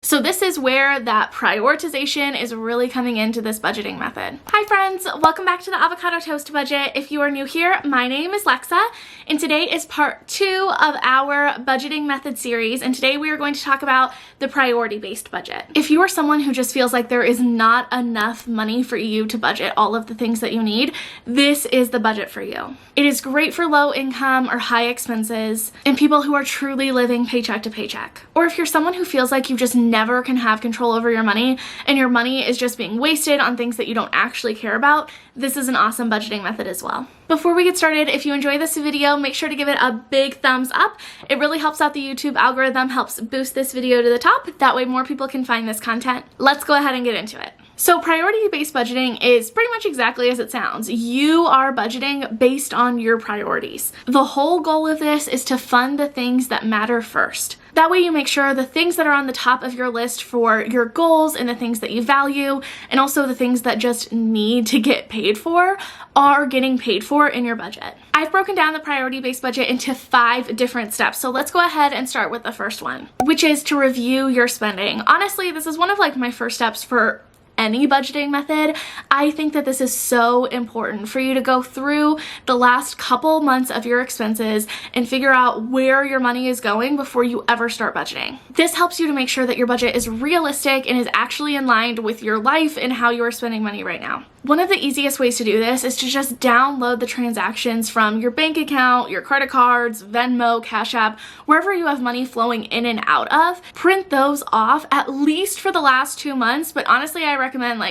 So this is where that prioritization is really coming into this budgeting method. Hi friends, welcome back to the Avocado Toast Budget. If you are new here, my name is Lexa, and today is part 2 of our budgeting method series, and today we are going to talk about the priority-based budget. If you are someone who just feels like there is not enough money for you to budget all of the things that you need, this is the budget for you. It is great for low income or high expenses and people who are truly living paycheck to paycheck. Or if you're someone who feels like you just never can have control over your money and your money is just being wasted on things that you don't actually care about, this is an awesome budgeting method as well. Before we get started, if you enjoy this video, make sure to give it a big thumbs up. It really helps out the YouTube algorithm, helps boost this video to the top. That way more people can find this content. Let's go ahead and get into it. So priority-based budgeting is pretty much exactly as it sounds. You are budgeting based on your priorities. The whole goal of this is to fund the things that matter first. That way you make sure the things that are on the top of your list for your goals and the things that you value, and also the things that just need to get paid for, are getting paid for in your budget. I've broken down the priority-based budget into 5 different steps. So let's go ahead and start with the first one, which is to review your spending. Honestly, this is one of my first steps for any budgeting method. I think that this is so important for you to go through the last couple months of your expenses and figure out where your money is going before you ever start budgeting. This helps you to make sure that your budget is realistic and is actually in line with your life and how you are spending money right now. One of the easiest ways to do this is to just download the transactions from your bank account, your credit cards, Venmo, Cash App, wherever you have money flowing in and out of. Print those off at least for the last 2 months, but honestly I recommend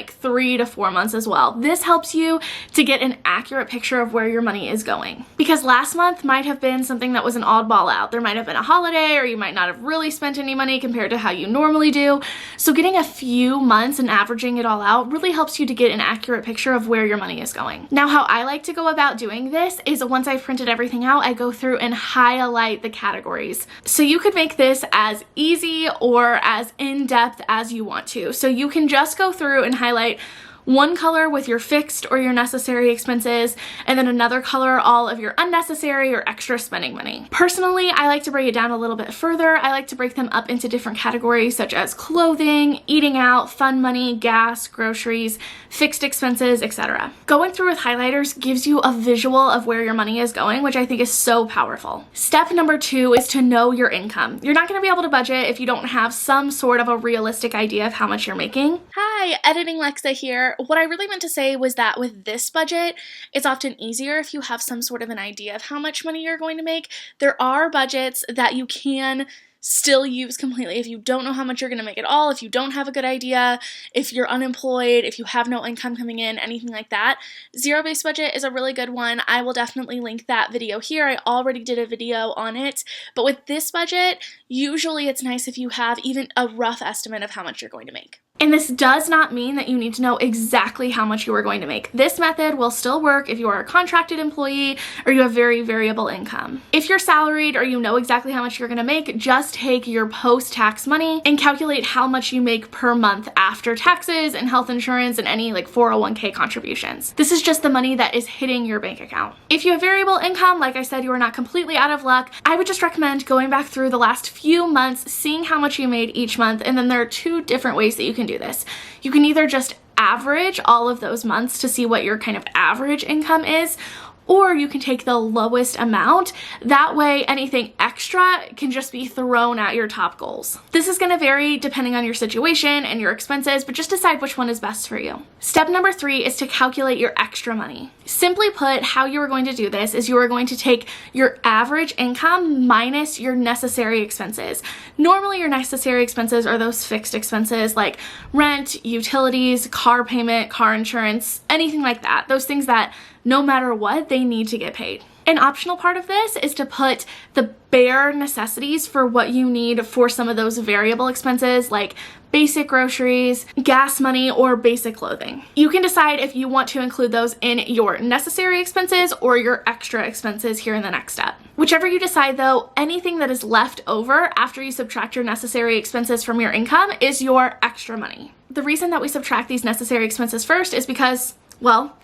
3 to 4 months as well. This helps you to get an accurate picture of where your money is going. Because last month might have been something that was an oddball out. There might have been a holiday, or you might not have really spent any money compared to how you normally do. So getting a few months and averaging it all out really helps you to get an accurate picture of where your money is going. Now, how I like to go about doing this is once I've printed everything out, I go through and highlight the categories. So you could make this as easy or as in-depth as you want to. So you can just go through and highlight one color with your fixed or your necessary expenses, and then another color all of your unnecessary or extra spending money. Personally, I like to break it down a little bit further. I like to break them up into different categories such as clothing, eating out, fun money, gas, groceries, fixed expenses, etc. Going through with highlighters gives you a visual of where your money is going, which I think is so powerful. Step number 2 is to know your income. You're not going to be able to budget if you don't have some sort of a realistic idea of how much you're making. Hi, Editing Lexa here. What I really meant to say was that with this budget, it's often easier if you have some sort of an idea of how much money you're going to make. There are budgets that you can still use completely if you don't know how much you're going to make at all, if you don't have a good idea, if you're unemployed, if you have no income coming in, anything like that. Zero-based budget is a really good one. I will definitely link that video here. I already did a video on it, but with this budget, usually it's nice if you have even a rough estimate of how much you're going to make. And this does not mean that you need to know exactly how much you are going to make. This method will still work if you are a contracted employee or you have very variable income. If you're salaried or you know exactly how much you're going to make, just take your post-tax money and calculate how much you make per month after taxes and health insurance and any 401k contributions. This is just the money that is hitting your bank account. If you have variable income, like I said, you are not completely out of luck, I would just recommend going back through the last few months, seeing how much you made each month, and then there are 2 different ways that you can do this. You can either just average all of those months to see what your kind of average income is, or you can take the lowest amount. That way anything extra can just be thrown at your top goals. This is going to vary depending on your situation and your expenses, but just decide which one is best for you. Step number 3 is to calculate your extra money. Simply put, how you are going to do this is you are going to take your average income minus your necessary expenses. Normally your necessary expenses are those fixed expenses like rent, utilities, car payment, car insurance, anything like that. Those things that no matter what, they need to get paid. An optional part of this is to put the bare necessities for what you need for some of those variable expenses like basic groceries, gas money, or basic clothing. You can decide if you want to include those in your necessary expenses or your extra expenses here in the next step. Whichever you decide though, anything that is left over after you subtract your necessary expenses from your income is your extra money. The reason that we subtract these necessary expenses first is because, well,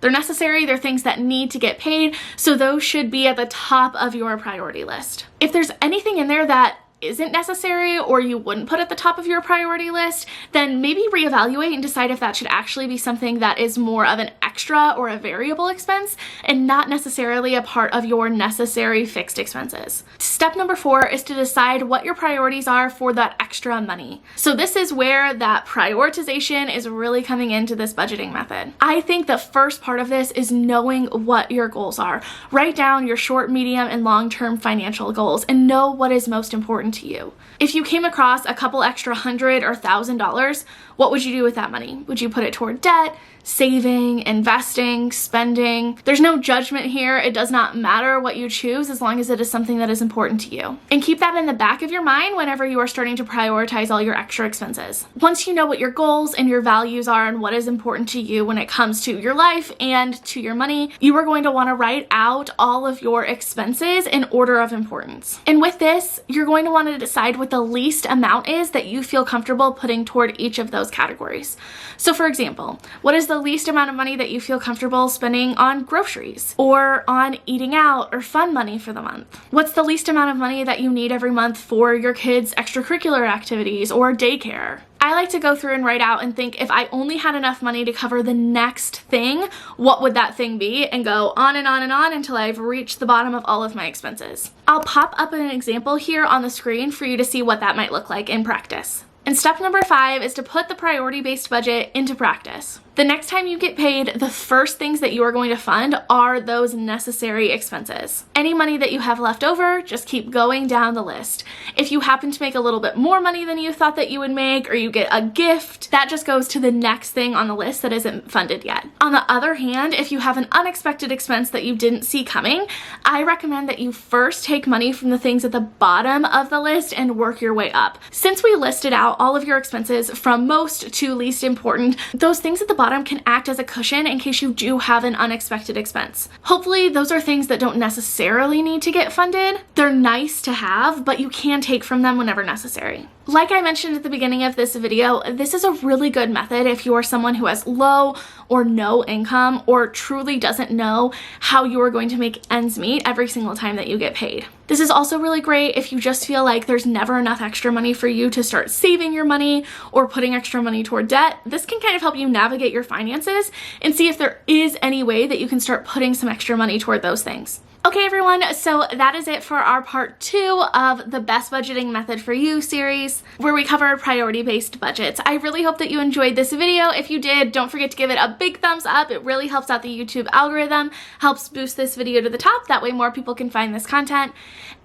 they're necessary, they're things that need to get paid, so those should be at the top of your priority list. If there's anything in there that isn't necessary or you wouldn't put at the top of your priority list, then maybe reevaluate and decide if that should actually be something that is more of an extra or a variable expense and not necessarily a part of your necessary fixed expenses. Step number 4 is to decide what your priorities are for that extra money. So this is where that prioritization is really coming into this budgeting method. I think the first part of this is knowing what your goals are. Write down your short, medium, and long-term financial goals and know what is most important to you. If you came across a couple extra $100 or $1,000, what would you do with that money? Would you put it toward debt, saving, investing, spending? There's no judgment here. It does not matter what you choose as long as it is something that is important to you. And keep that in the back of your mind whenever you are starting to prioritize all your extra expenses. Once you know what your goals and your values are and what is important to you when it comes to your life and to your money, you are going to want to write out all of your expenses in order of importance. And with this, you're going to want to decide what the least amount is that you feel comfortable putting toward each of those categories. So for example, what is the least amount of money that you feel comfortable spending on groceries or on eating out or fun money for the month? What's the least amount of money that you need every month for your kids' extracurricular activities or daycare? I like to go through and write out and think, if I only had enough money to cover the next thing, what would that thing be? And go on and on and on until I've reached the bottom of all of my expenses. I'll pop up an example here on the screen for you to see what that might look like in practice. And step number 5 is to put the priority-based budget into practice. The next time you get paid, the first things that you are going to fund are those necessary expenses. Any money that you have left over, just keep going down the list. If you happen to make a little bit more money than you thought that you would make, or you get a gift, that just goes to the next thing on the list that isn't funded yet. On the other hand, if you have an unexpected expense that you didn't see coming, I recommend that you first take money from the things at the bottom of the list and work your way up. Since we listed out all of your expenses from most to least important, those things at the bottom can act as a cushion in case you do have an unexpected expense. Hopefully those are things that don't necessarily need to get funded. They're nice to have, but you can take from them whenever necessary. Like I mentioned at the beginning of this video, this is a really good method if you are someone who has low or no income or truly doesn't know how you are going to make ends meet every single time that you get paid. This is also really great if you just feel like there's never enough extra money for you to start saving your money or putting extra money toward debt. This can kind of help you navigate your finances and see if there is any way that you can start putting some extra money toward those things. Okay everyone, so that is it for our part 2 of the Best Budgeting Method for You series, where we covered priority-based budgets. I really hope that you enjoyed this video. If you did, don't forget to give it a big thumbs up. It really helps out the YouTube algorithm, helps boost this video to the top. That way more people can find this content.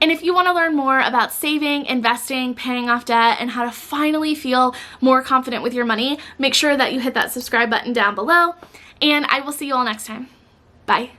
And if you want to learn more about saving, investing, paying off debt, and how to finally feel more confident with your money, make sure that you hit that subscribe button down below. And I will see you all next time. Bye.